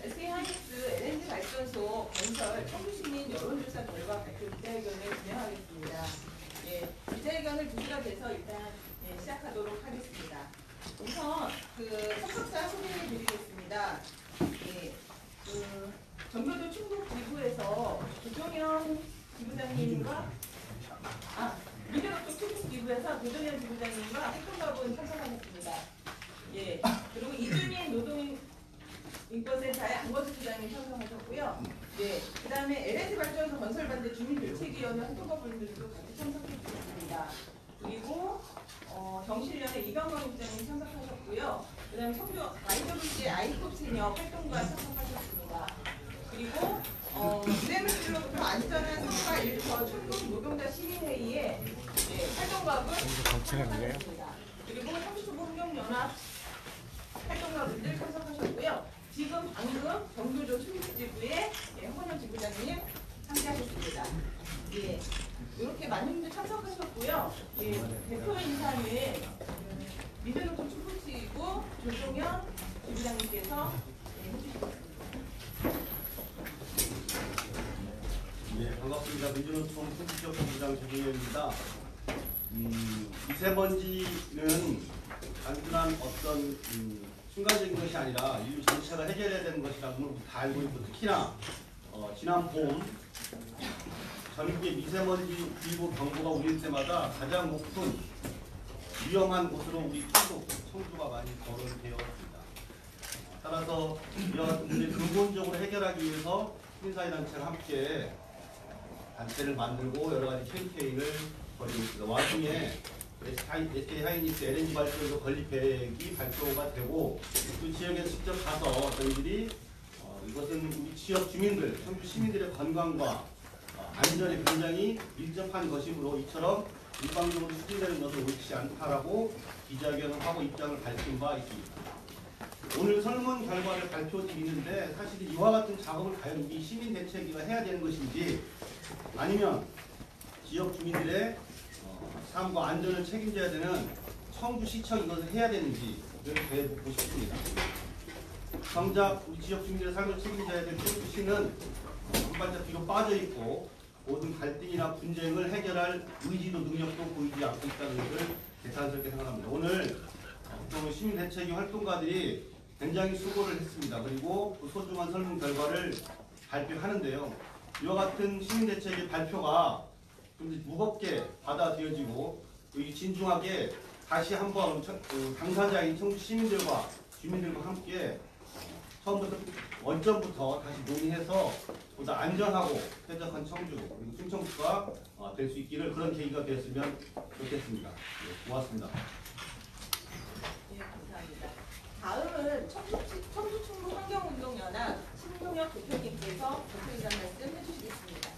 SK하이닉스 LNG 발전소 건설 청주시민 여론조사 결과 발표 기자회견을 진행하겠습니다. 예, 기자회견을 2시가 돼서 일단 시작하도록 하겠습니다. 우선 성격사 소개해 드리겠습니다. 예, 전교조 충북 지부에서 조정현 지부장님과 미래로쪽 충북 지부에서 조정현 지부장님과 활동가분 참석하셨습니다. 예, 그리고 이준희 노동인권센터의 안거수 부장님 참석하셨고요. 예, 그 다음에 LNG 발전소 건설반대 주민대책위원회 활동가분들도 같이 참석해 주셨습니다. 그리고 정실련의 이병건 국장님 참석하셨고요. 그 다음에 청주 IWC 아이컵 세녀 활동가 참석하셨습니다. 그리고 미래물질로부터 안전한 성과 일터 충북 노동자 시민회의에 활동가분 참석하셨습니다. 그리고 청주초보환경연합 활동가분들 참석하셨고요. 지금 방금 정교조 충북지부의 홍건영 지부장님 함께하셨습니다. 예, 이렇게 많은 분들 참석하셨고요. 예, 대표 인사는 민주노총 충북지부 조종현 지부장님께서 해주시겠습니다. 네, 반갑습니다. 민주노총 충북지역 부장 조종현입니다. 미세먼지는 단순한 어떤 순간적인 것이 아니라 인류 전체가 해결해야 되는 것이라는 걸 다 알고 있고, 특히나 지난 봄 전국의 미세먼지 일부 경보가 울릴 때마다 가장 높은 위험한 곳으로 우리 청주가 많이 거론되었습니다. 따라서 이와 같은 문제를 근본적으로 해결하기 위해서 시민사회단체가 함께 단체를 만들고 여러 가지 캠페인을 벌이고 있습니다. 와중에 SK하이닉스 LNG 발전소 건립 계획이 발표가 되고 그 지역에 직접 가서 저희들이 이것은 우리 지역 주민들, 청주 시민들의 건강과 안전에 굉장히 밀접한 것이므로 이처럼 일방적으로 추진되는 것은 옳지 않다라고 기자회견을 하고 입장을 밝힌 바 있습니다. 오늘 설문 결과를 발표드리는데 사실 이와 같은 작업을 과연 이 시민대책위가 해야 되는 것인지 아니면 지역 주민들의 삶과 안전을 책임져야 되는 청주시청이 이것을 해야 되는지 이걸 대해보고 싶습니다. 정작 우리 지역 주민들의 삶을 책임져야 될 청주시는 한 발짝 뒤로 빠져있고 모든 갈등이나 분쟁을 해결할 의지도 능력도 보이지 않고 있다는 것을 개탄스럽게 생각합니다. 오늘 시민대책위 활동가들이 굉장히 수고를 했습니다. 그리고 그 소중한 설문 결과를 발표하는데요. 이와 같은 시민대책위 발표가 좀 무겁게 받아들여지고 진중하게 다시 한번 당사자인 청주 시민들과 주민들과 함께 처음부터 원점부터 다시 논의해서 보다 안전하고 쾌적한 청주 그리고 충청도가 될 수 있기를 그런 계기가 되었으면 좋겠습니다. 네, 고맙습니다. 네, 감사합니다. 다음은 청주 충북 환경운동연합 신동혁 대표님께서 대표이사 말씀 해주시겠습니다.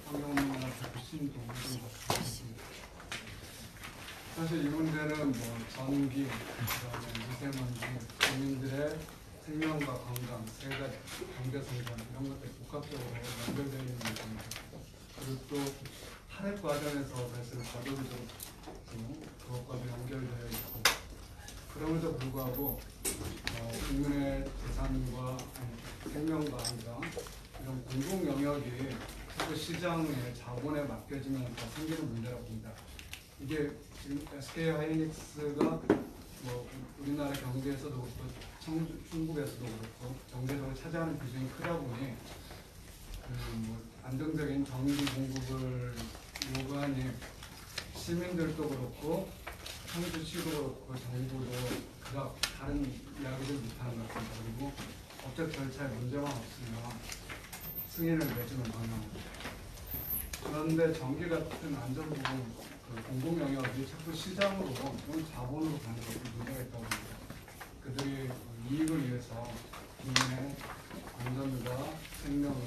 환경운동연합 대표 신동혁입니다. 사실 이 문제는 전기, 그다음에 미세먼지, 국민들의 생명과 건강, 세 가지 경제 성장 이런 것들이 복합적으로 연결되어 있는 문제입니다. 그리고 또 탄핵 과정에서 사실 과도기적으로 그것과도 연결되어 있고 그럼에도 불구하고 국민의 재산과 생명과 안전 이런 공공 영역이 그 시장의 자본에 맡겨지면서 생기는 문제라고 봅니다. 이게 지금 SK하이닉스가 우리나라 경제에서도 그렇고 중국에서도 그렇고 경제적으로 차지하는 비중이 크다 보니 안정적인 전기 공급을 요구하니 시민들도 그렇고 청주시도 그렇고 정부도 그닥 다른 이야기를 못하는 것 같습니다. 그리고 법적 절차에 문제만 없으면 승인을 내주는 방향입니다. 그런데 전기 같은 안전 부분 공공 영역이 자꾸 시장으로 또는 자본으로 가는 것이 문제가 있다고 합니다. 그들이 이익을 위해서 국민의 안전과 생명을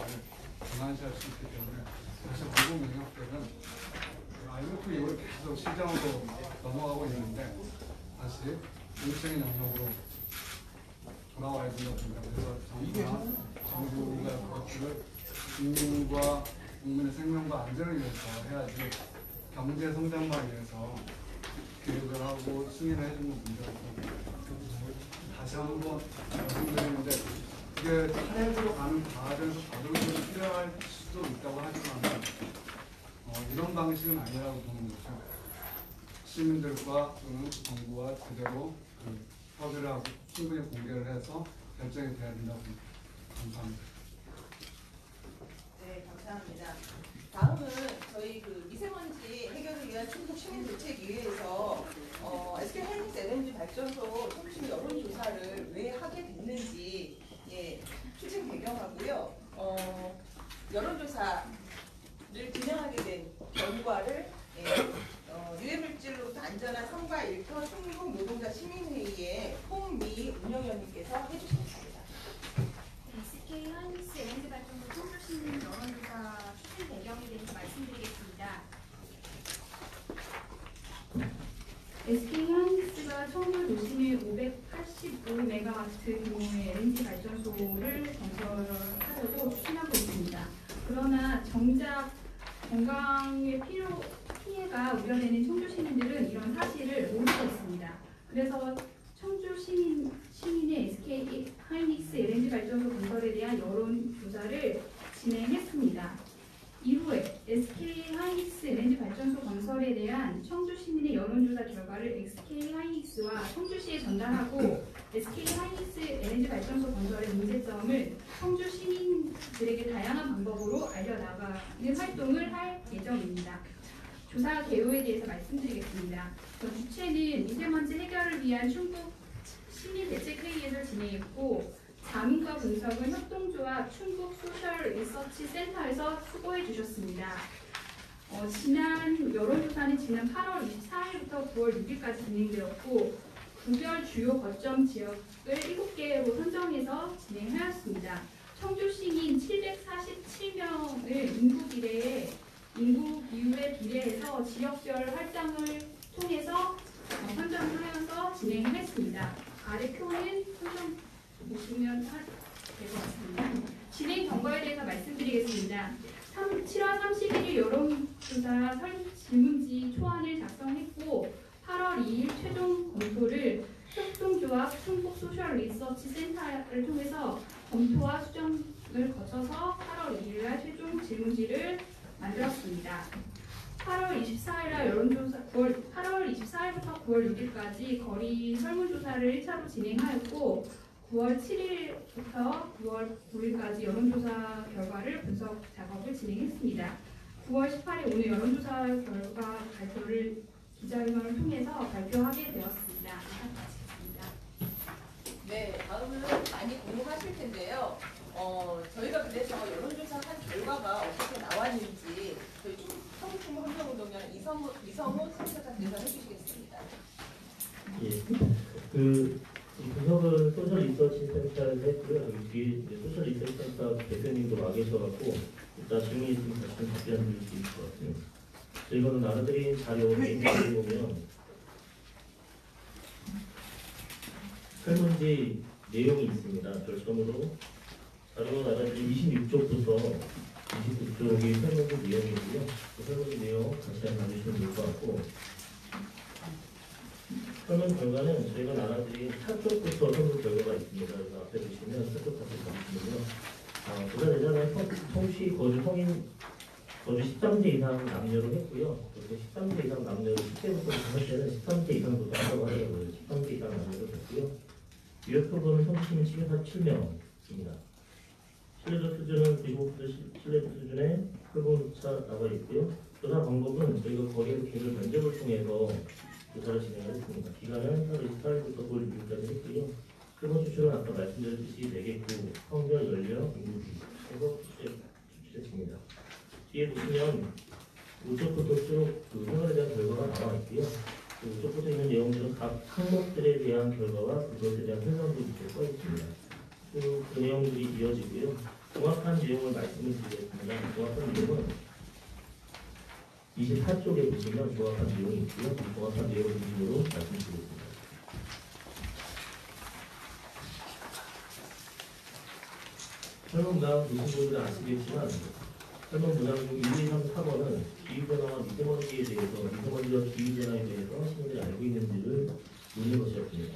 등한시할 수 있기 때문에 사실 공공 영역들은 IMF 이후로 계속 시장으로 넘어가고 있는데 다시 공적인 영역으로 돌아와야 된다고 봅니다. 그래서 정부가 그것들을 국민과 국민의 생명과 안전을 위해서 해야지 경제 성장만 위해서 계획을 하고 승인을 해주는 문제가 있고 다시 한번 말씀드리는데 이게 차례로 가는 과정에서 과정이 필요할 수도 있다고 하지만 이런 방식은 아니라고 보는 거죠. 시민들과 또는 정부와 제대로 협의를 하고 충분히 공개를 해서 결정이 돼야 된다고 봅니다. 감사합니다. 네, 감사합니다. 다음은 저희 그 미세먼지 해결을 위한 충북 시민대책위에서 SK 하이닉스 LNG 발전소 청주시민 여론조사를 왜 하게 됐는지 추진 배경하고요. 여론조사를 진행하게 된 결과를 유해물질로부터 안전한 섬과 일터 충북 노동자 시민회의의 홍미 운영위원님께서 해주시겠습니다. SK 하이닉스 LNG 발전소 청주시민 여론조사 추진 배경에 대해서 말씀드리겠습니다. SK 하이닉스가 청주 도심에 585메가와트 규모의 LNG 발전소를 건설하려고 추진하고 있습니다. 그러나 정작 건강에 피해가 우려되는 청주 시민들은 이런 사실을 모르고 있습니다. 그래서 청주 시민의 SK 하이닉스 LNG 발전소 건설에 대한 여론조사를 진행했습니다. 이후에 SK 하이닉스 LNG 발전소 건설에 대한 청주 시민의 여론조사 결과를 SK 하이닉스와 청주시에 전달하고 SK 하이닉스 LNG 발전소 건설의 문제점을 청주 시민들에게 다양한 방법으로 알려나가는 활동을 할 예정입니다. 조사 개요에 대해서 말씀드리겠습니다. 주최는 미세먼지 해결을 위한 충북 시민대책회의를 진행했고 자문과 분석은 협동조합 충북 소셜 리서치 센터에서 수고해 주셨습니다. 지난 여론조사는 지난 8월 24일부터 9월 6일까지 진행되었고 구별 주요 거점 지역을 7개로 선정해서 진행하였습니다. 청주 시민 747명을 인구 비율에 비례해서 지역별 할당을 통해서 선정을 하여서 진행했습니다. 아래 표는 보시면 될 것 같습니다. 진행 경과에 대해서 말씀드리겠습니다. 7월 31일 여론조사 질문지 초안을 작성했고 8월 2일 최종 검토를 협동조합 충북 소셜 리서치 센터를 통해서 검토와 수정을 거쳐서 8월 2일 날 최종 질문지를 만들었습니다. 8월 24일부터 9월 6일까지 거리 설문조사를 1차로 진행하였고 9월 7일부터 9월 9일까지 여론조사 결과를 분석 작업을 진행했습니다. 9월 18일 오늘 여론조사 결과 발표를 기자회견을 통해서 발표하게 되었습니다. 마치겠습니다. 네, 다음은 많이 궁금하실 텐데요. 저희가 그래서 여론조사 한 결과가 어떻게 나왔는지 저희 청주충북 환경운동위원 이성우 센터장께서 해주시겠습니다. 예, 이 분석은 소셜 리서치 센터에서 했고요. 여기 뒤에 이제 소셜 리서치 센터 대표님도 와 계셔갖고 이따 질문 있으면 다시 답변 드릴 수 있을 것 같습니다. 저희가 나눠드린 자료 메인을 보면 설문지 내용이 있습니다. 결점으로 자료가 나눠드린 26쪽부터 29쪽이 설문지 내용이고요. 그 설문지 내용 같이 한번 봐주시면 될 것 같고 설문 결과는 저희가 나눠드린 차쪽부터 설문 결과가 있습니다. 그래서 앞에 보시면 차쪽 같이 봐주시면요. 조사 대상은 청시 거주 성인 거주 13세 이상 남녀로 했고요. 그리고 13세 이상 남녀로 10세부터 5세는 13세 이상도 한다고 하더라고요. 13세 이상 남녀로 했고요. 유효 표본은 청시민 747명입니다. 신뢰도 수준은 95% 신뢰도 수준의 표본차 나와 있고요. 조사 방법은 저희가 거리의 개별 면접을 통해서 조사를 진행을 했습니다. 기간은 8월 24일부터 9월 6일까지 했고요. 표본 추출은 아까 말씀드렸듯이 4개 구, 성별, 연령, 인구 해서 추출했습니다. 뒤에 보시면 우측부터 쭉 생활에 대한 결과가 나와 있고요. 우측부터 있는 내용들은 각 항목들에 대한 결과와 그것에 대한 설명도 이렇게 써 있습니다. 그 내용들이 이어지고요. 정확한 내용을 말씀을 드리겠습니다. 정확한 내용은 24쪽에 보시면 정확한 내용이 있고요. 정확한 내용을 기준으로 말씀드리겠습니다. 설문각 무슨 분들은 아시겠지만 설문문항 중 1, 2, 3, 4번은 기후변화와 미세먼지에 대해서 미세먼지와 기후변화에 대해서 시민들이 알고 있는지를 묻는 것이었습니다.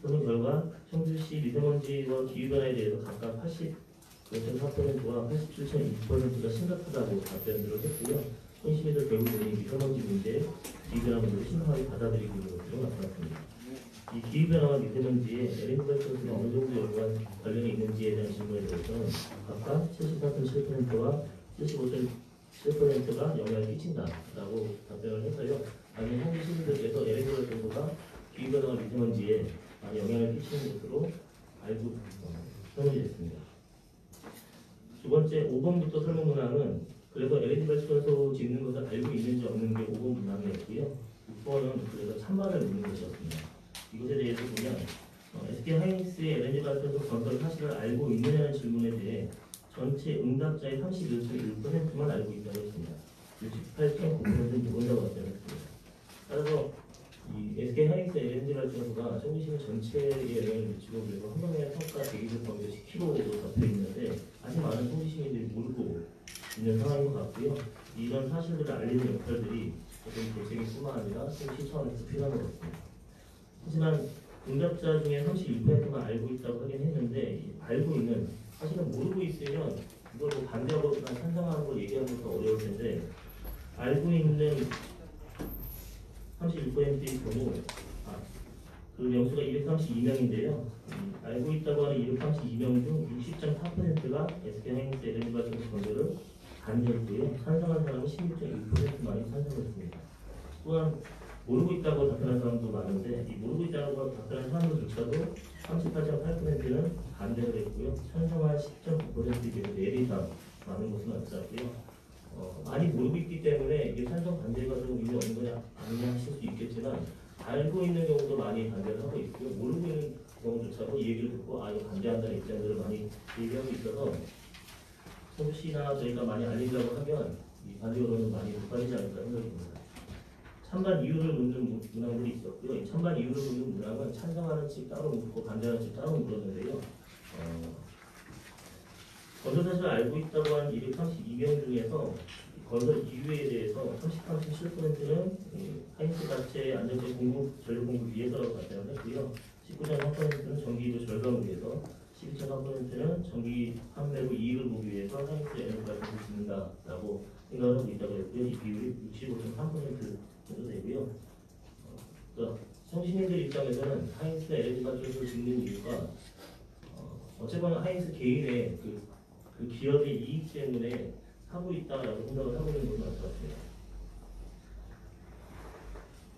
그런 결과 청주시 미세먼지와 기후변화에 대해서 각각 80.4%와 87.2%가 심각하다고 답변들을 했고요. 시민들 대부분이 미세먼지 문제, 기후변화 문제를 심각하게 받아들이고 있는 것으로 나타났습니다. 이 기후변화와 미세먼지에 LNG 발전소가 어느 정도 연관 관련이 있는지에 대한 질문에 대해서는 각각 74.7%와 75.7%가 영향을 끼친다라고 답변을 해서요. 아니 현지 시민들께서 LNG 발전소가 기후변화와 미세먼지에 많이 영향을 끼치는 것으로 알고 설명이 됐습니다. 두 번째 5번부터 설명 문항은 그래서 LNG 발전소 짓는 것을 알고 있는지 없는 게 5번 문항이었고요. 6번은 그래서 찬반을 묻는 것이었습니다. 이것에 대해서 보면 SK 하이닉스의 LNG 발전소 건설 사실을 알고 있느냐는 질문에 대해 전체 응답자의 31.1%만 알고 있다고 했습니다. 68.9%는 모른다고 답변했습니다. 따라서 이 SK 하이닉스 LNG 발전소가 청주시민 전체에 영향을 미치고 그리고 환경의 평가 대기를 범위 10km로 잡혀 있는데 아직 많은 청주시민들이 모르고 있는 상황인 것 같고요. 이런 사실들을 알리는 역할들이 어떤 대책뿐만 아니라 청주시 차원에서 필요한 것 같습니다. 하지만 응답자 중에 32%만 알고 있다고 하긴 했는데 알고 있는 사실은 모르고 있으면 이걸 뭐 반대하거나 찬성하는 걸 얘기하는 것도 어려울 텐데 알고 있는 31%의 경우 그 명수가 232명인데요. 알고 있다고 하는 232명 중 60.4%가 SK 하이닉스 LNG 발전소 건설을 반대했고요. 찬성한 사람은 16.1%만이 찬성했습니다. 또한 모르고 있다고 답변한 사람도 많은데 이 모르고 있다고 답변한 사람들조차도 38.8%는 반대를 했고요. 찬성한 10.9%에 비해서 4배 이상 많은 것으로 나타났고요. 많이 모르고 있기 때문에 이게 찬성 반대가 좀 의미 없는 거냐 아니냐 하실 수 있겠지만 알고 있는 경우도 많이 반대를 하고 있고요. 모르고 있는 경우조차도 이 얘기를 듣고 이거 반대한다는 입장들을 많이 얘기하고 있어서 청주시나 저희가 많이 알린다고 하면 이 반대 여론은 많이 높아지지 않을까 생각합니다. 찬반 이유를 묻는 문항들이 있었고요. 이 찬반 이유를 묻는 문항은 찬성하는 측 따로 묻고 반대하는 측 따로 물었는데요. 건설 사실을 알고 있다고 한 232명 중에서 건설 이유에 대해서 33.7%는 하이닉스 자체의 안정적 전력 공급 위해서라고 답변을 했고요. 19.3%는 전기료 절감을 위해서, 12.3%는 전기 판매로 이익을 보기 위해서 하이닉스 에너지 발전소를 짓는다라고 생각을 하고 있다고 했고요. 이 비율이 65.3% 정도 되고요. 그러니까 청주시민들 입장에서는 하이닉스 LNG 발전소를 짓는 이유가 어쨌거나 하이닉스 개인의 그 기업의 이익 때문에 하고 있다라고 생각을 하고 있는 것은 맞습니다.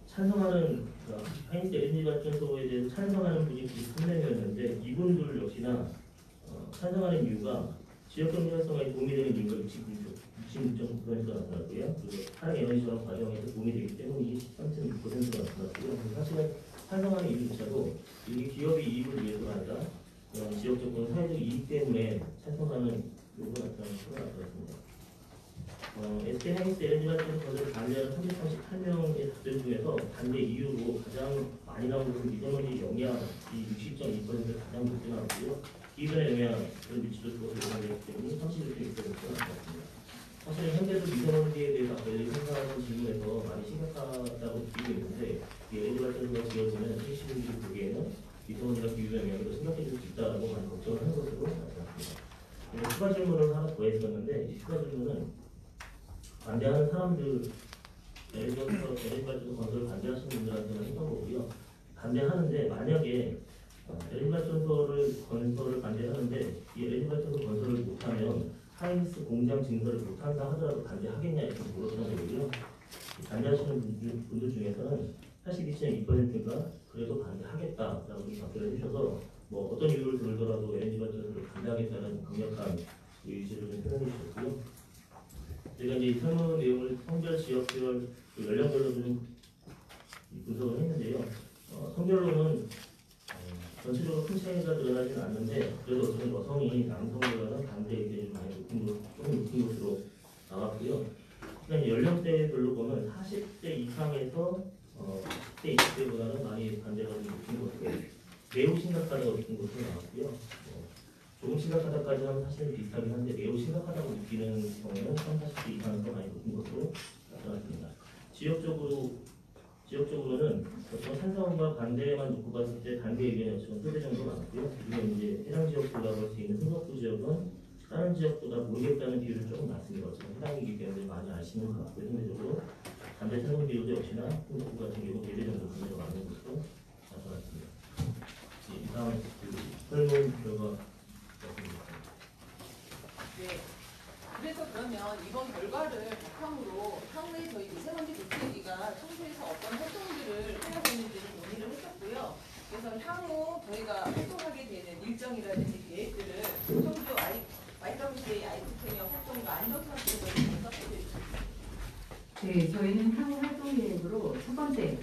찬성하는 하이닉스 LNG 발전소에 대해서 찬성하는 분이 93명이었는데 이분들 역시나 찬성하는 이유가 지역 경제 활성화에 도움이 되는 이유가 66.9%가 나타났고요. 그리고 하락 에너지 전환 과정에서 도움이 되기 때문에 이게 13.6%가 나타났고요. 사실은 찬성하는 이유조차도 이게 기업의 이익을 위해서가 아니라 그런 지역적 또는 사회적 이익 때문에 찬성하는 요구가 나타나는 것으로 나타났습니다. SK 하이닉스 LNG 발전소 건설을 반대하는 338명의 답변 중에서 반대 이유로 가장 많이 나온 것은 미세먼지 영향이 60.2%가 가장 높게 나왔고요. 기후변화 영향을 미칠 것으로 예상되기 때문에 31.6%가 나왔습니다. 사실 현재도 미세먼지에 대해서 LNG 생산하는 질문에서 많이 심각하다고 느끼고 있는데 이 LNG 발전소가 지어지면 시민들이 보기에는 미세먼지가 기후변화 영향이 심각해질 수 있다고 많이 걱정을 하는 것으로 나타났습니다. 추가 질문을 하나 더 했었는데 이 추가 질문은 반대하는 사람들 LNG 발전소 건설을 반대하시는 분들한테는 했던 거고요. 반대하는데 만약에 LNG 발전소를 건설을 반대하는데 이 LNG 발전소 건설을 못하면 하이닉스 공장 증설을 못한다 하더라도 반대하겠냐 이렇게 물었던 거고요. 반대하시는 분들 중에서는 82.2%가 그래도 반대하겠다라고 답변을 해주셔서 뭐 어떤 이유를 들더라도 LNG 발전소를 반대하겠다는 강력한 의지를 좀 표현해 주셨고요. 제가 이제 설문 내용을 성별, 지역별, 연령별로 좀 분석을 했는데요. 성별로는 전체적으로 큰 차이가 드러나지는 않는데 그래도 어떤 여성이 남성보다는 반대 의견이 조금 높은 것으로 나왔고요. 그다음에 연령대별로 보면 40대 이상에서 10대, 20대보다는 많이 반대가 좀 높은 것으로 매우 심각하다고 느낀 것으로 나왔고요. 조금 심각하다까지 하면 사실은 비슷하긴 한데 매우 심각하다고 느끼는 경우는 30, 40대 이상에서 많이 높은 것으로 나타났습니다. 지역적으로는 보통 찬성과 반대만 놓고 봤을 때 반대 의견이 지금 3배 정도 많고요. 그리고 이제 해당 지역보다 볼 수 있는 흥석구 지역은 다른 지역보다 모르겠다는 비율이 조금 낮습니다. 어차피 해당이기 때문에 많이 아시는 것 같고요. 상대적으로 반대 찬성 비율도 역시나 흥석구 같은 경우 4배 정도 분명히 많은 것으로 나타났습니다. 이상 설문 결과였습니다. 네. 그래서 그러면 이번 결과를 바탕으로 향후에 저희 미세먼지 대책위가 청소에서 어떤 활동들을 해야 되는지를 논의를 했었고요. 그래서 향후 저희가 활동하게 되는 일정이라든지 계획들을 청소 YWCA 아이스크림 활동과 안전사업을 분석해드리겠습니다. 네, 저희는 향후 활동 계획으로 첫 번째,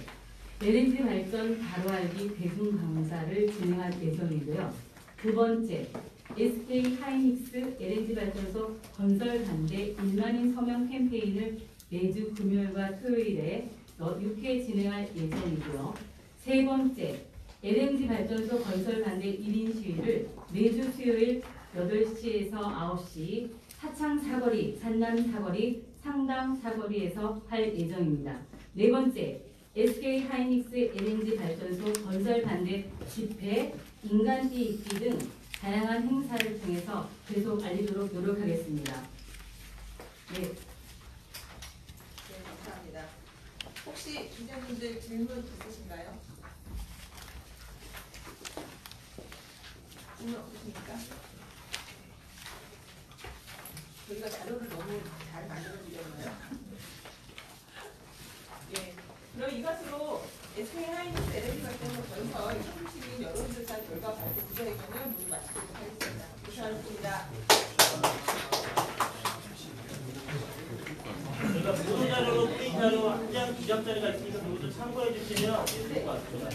LNG 발전 바로 알기 대중 강좌를 진행할 예정이고요. 두 번째, SK 하이닉스 LNG 발전소 건설 반대 1만인 서명 캠페인을 매주 금요일과 토요일에 6회 진행할 예정이고요. 세 번째, LNG 발전소 건설 반대 1인 시위를 매주 수요일 8시에서 9시 사창 사거리, 산남 사거리, 상당 사거리에서 할 예정입니다. 네 번째, SK 하이닉스 LNG 발전소 건설 반대 집회, 인간띠 입기 등 다양한 행사를 통해서 계속 알리도록 노력하겠습니다. 네. 네, 감사합니다. 혹시 기자님들 질문 있으신가요? 질문 없으십니까? 저희가 자료를 너무 잘 만들어드렸나요? 예. 그럼 이것으로 SK 하이닉스 LNG 발전소 건설 서울시민 여론조사 결과 발표 기자회견을 모두 마치도록 하겠습니다. 이상입니다. 저희가 보도자료로 프린트자료 한 장, 2장짜리가 있으니까 모두 참고해 주시면 좋을 것 같습니다.